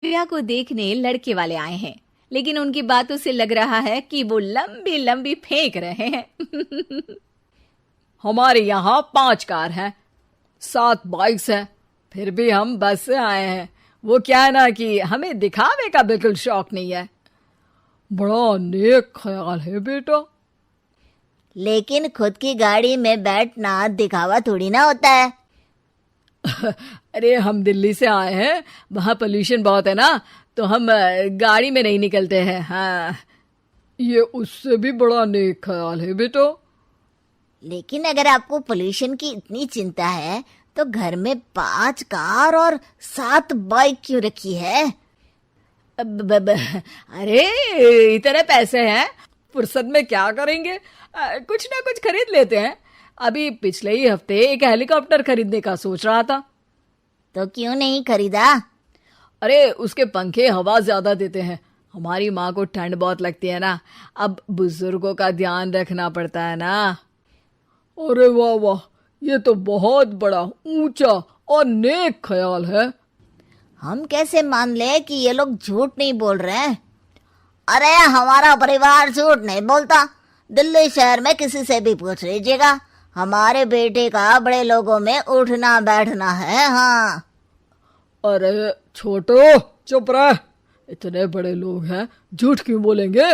दिव्या को देखने लड़के वाले आए हैं, लेकिन उनकी बातों से लग रहा है कि वो लंबी लंबी फेंक रहे हैं। हमारे यहाँ 5 कार हैं, 7 बाइक्स हैं, फिर भी हम बस से आए हैं। वो क्या है ना कि हमें दिखावे का बिल्कुल शौक नहीं है। बड़ा नेक ख्याल है बेटा। लेकिन खुद की गाड़ी में बैठना दिखावा थोड़ी ना होता है। अरे हम दिल्ली से आए हैं, वहाँ पोल्यूशन बहुत है ना, तो हम गाड़ी में नहीं निकलते हैं। हाँ, ये उससे भी बड़ा नेक ख्याल है बेटा। लेकिन अगर आपको पोल्यूशन की इतनी चिंता है तो घर में 5 कार और 7 बाइक क्यों रखी है? अरे इतने पैसे हैं, फुर्सत में क्या करेंगे, कुछ ना कुछ खरीद लेते हैं। अभी पिछले ही हफ्ते एक हेलीकॉप्टर खरीदने का सोच रहा था। तो क्यों नहीं खरीदा? अरे उसके पंखे हवा ज्यादा देते हैं, हमारी माँ को ठंड बहुत लगती है ना, अब बुजुर्गों का ध्यान रखना पड़ता है ना। अरे वाह वाह, ये तो बहुत बड़ा ऊंचा और नेक ख्याल है। हम कैसे मान ले कि ये लोग झूठ नहीं बोल रहे हैं? अरे हमारा परिवार झूठ नहीं बोलता। दिल्ली शहर में किसी से भी पूछ लीजिएगा, हमारे बेटे का बड़े लोगों में उठना बैठना है। हाँ। अरे छोटो चुप रह, इतने बड़े लोग हैं, झूठ क्यों बोलेंगे?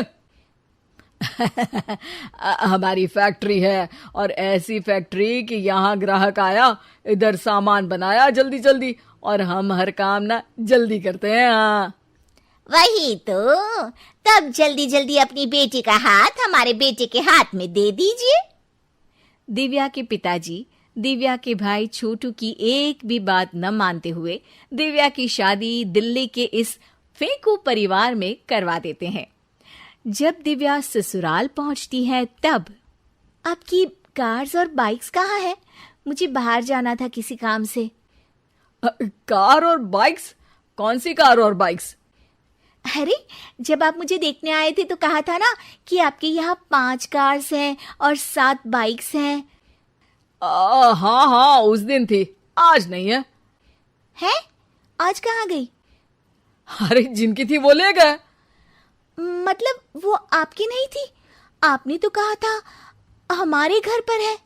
हमारी फैक्ट्री है, और ऐसी फैक्ट्री कि यहाँ ग्राहक आया, इधर सामान बनाया जल्दी जल्दी, और हम हर काम ना जल्दी करते हैं। हाँ वही तो, तब जल्दी जल्दी अपनी बेटी का हाथ हमारे बेटे के हाथ में दे दीजिए। दिव्या के पिताजी दिव्या के भाई छोटू की एक भी बात न मानते हुए दिव्या की शादी दिल्ली के इस फेंकू परिवार में करवा देते हैं। जब दिव्या ससुराल पहुंचती है तब आपकी कार्स और बाइक्स कहाँ है? मुझे बाहर जाना था किसी काम से। कार और बाइक्स? कौन सी कार और बाइक्स? अरे जब आप मुझे देखने आए थे तो कहा था ना कि आपके यहाँ 5 कार्स हैं और 7 बाइक्स हैं। हाँ हाँ, उस दिन थी, आज नहीं है। है? आज कहाँ गई? अरे जिनकी थी वो ले गए। मतलब वो आपकी नहीं थी? आपने तो कहा था हमारे घर पर है।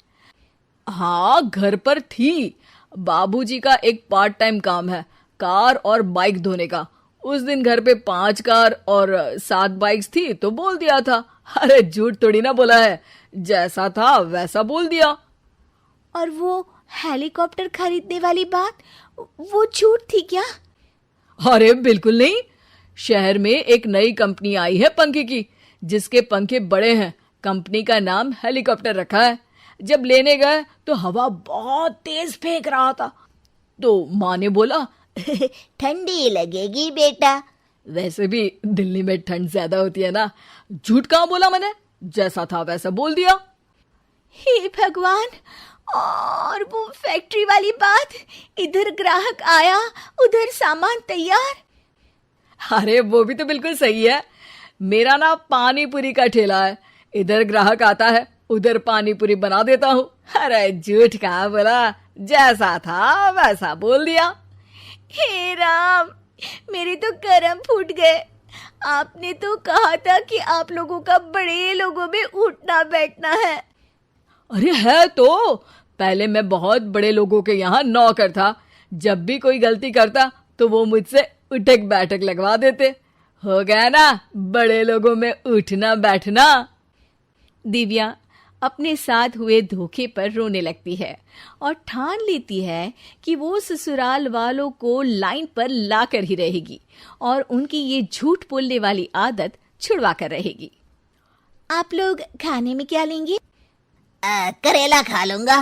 हाँ घर पर थी, बाबूजी का एक पार्ट टाइम काम है, कार और बाइक धोने का। उस दिन घर पे 5 कार और 7 बाइक्स थी तो बोल दिया था। अरे झूठ थोड़ी ना बोला है, जैसा था वैसा बोल दिया। और वो हेलीकॉप्टर खरीदने वाली बात, वो झूठ थी क्या? अरे बिल्कुल नहीं, शहर में एक नई कंपनी आई है पंखे की, जिसके पंखे बड़े हैं, कंपनी का नाम हेलीकॉप्टर रखा है। जब लेने गए तो हवा बहुत तेज फेंक रहा था, तो माँ ने बोला ठंडी लगेगी बेटा। वैसे भी दिल्ली में ठंड ज्यादा होती है ना। झूठ कहाँ बोला मैंने, जैसा था वैसा बोल दिया। हे भगवान, और वो फैक्ट्री वाली बात, इधर ग्राहक आया उधर सामान तैयार। अरे वो भी तो बिल्कुल सही है, मेरा ना पानी पूरी का ठेला है, इधर ग्राहक आता है उधर पानी पूरी बना देता हूँ। अरे झूठ कहाँ बोला, जैसा था वैसा बोल दिया। हे राम, मेरे तो कर्म फूट गए। आपने तो कहा था कि आप लोगों का बड़े लोगों में उठना बैठना है। अरे है तो, पहले मैं बहुत बड़े लोगों के यहाँ नौकर था, जब भी कोई गलती करता तो वो मुझसे उठक बैठक लगवा देते। हो गया ना बड़े लोगों में उठना बैठना। दिव्या अपने साथ हुए धोखे पर रोने लगती है और ठान लेती है कि वो ससुराल वालों को लाइन पर लाकर ही रहेगी और उनकी ये झूठ बोलने वाली आदत छुड़वा कर रहेगी। आप लोग खाने में क्या लेंगे? करेला खा लूंगा।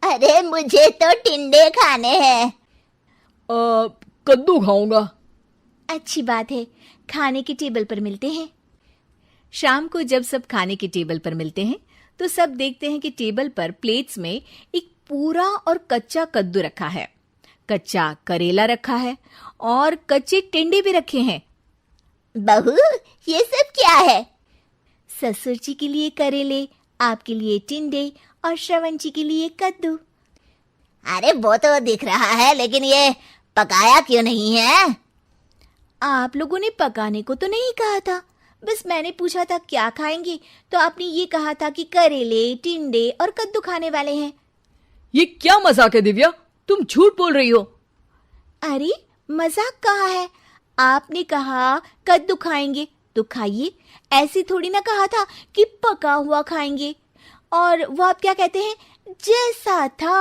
अरे मुझे तो टिंडे खाने हैं। कद्दू खाऊंगा। अच्छी बात है, खाने की टेबल पर मिलते हैं। शाम को जब सब खाने की टेबल पर मिलते हैं तो सब देखते हैं कि टेबल पर प्लेट्स में एक पूरा और कच्चा कद्दू रखा है, कच्चा करेला रखा है और कच्चे टिंडे भी रखे हैं। बहू, ये सब क्या है? ससुर जी के लिए करेले, आपके लिए टिंडे और श्रवण जी के लिए कद्दू। अरे वो तो दिख रहा है, लेकिन ये पकाया क्यों नहीं है? आप लोगों ने पकाने को तो नहीं कहा था, बस मैंने पूछा था क्या खाएंगे, तो आपने ये कहा था कि करेले, टिंडे और कद्दू खाने वाले हैं। ये क्या मजाक है दिव्या, तुम झूठ बोल रही हो। अरे मजाक कहाँ है, आपने कहा कद्दू खाएंगे तो खाइए, ऐसी थोड़ी ना कहा था कि पका हुआ खाएंगे। और वो आप क्या कहते हैं, जैसा था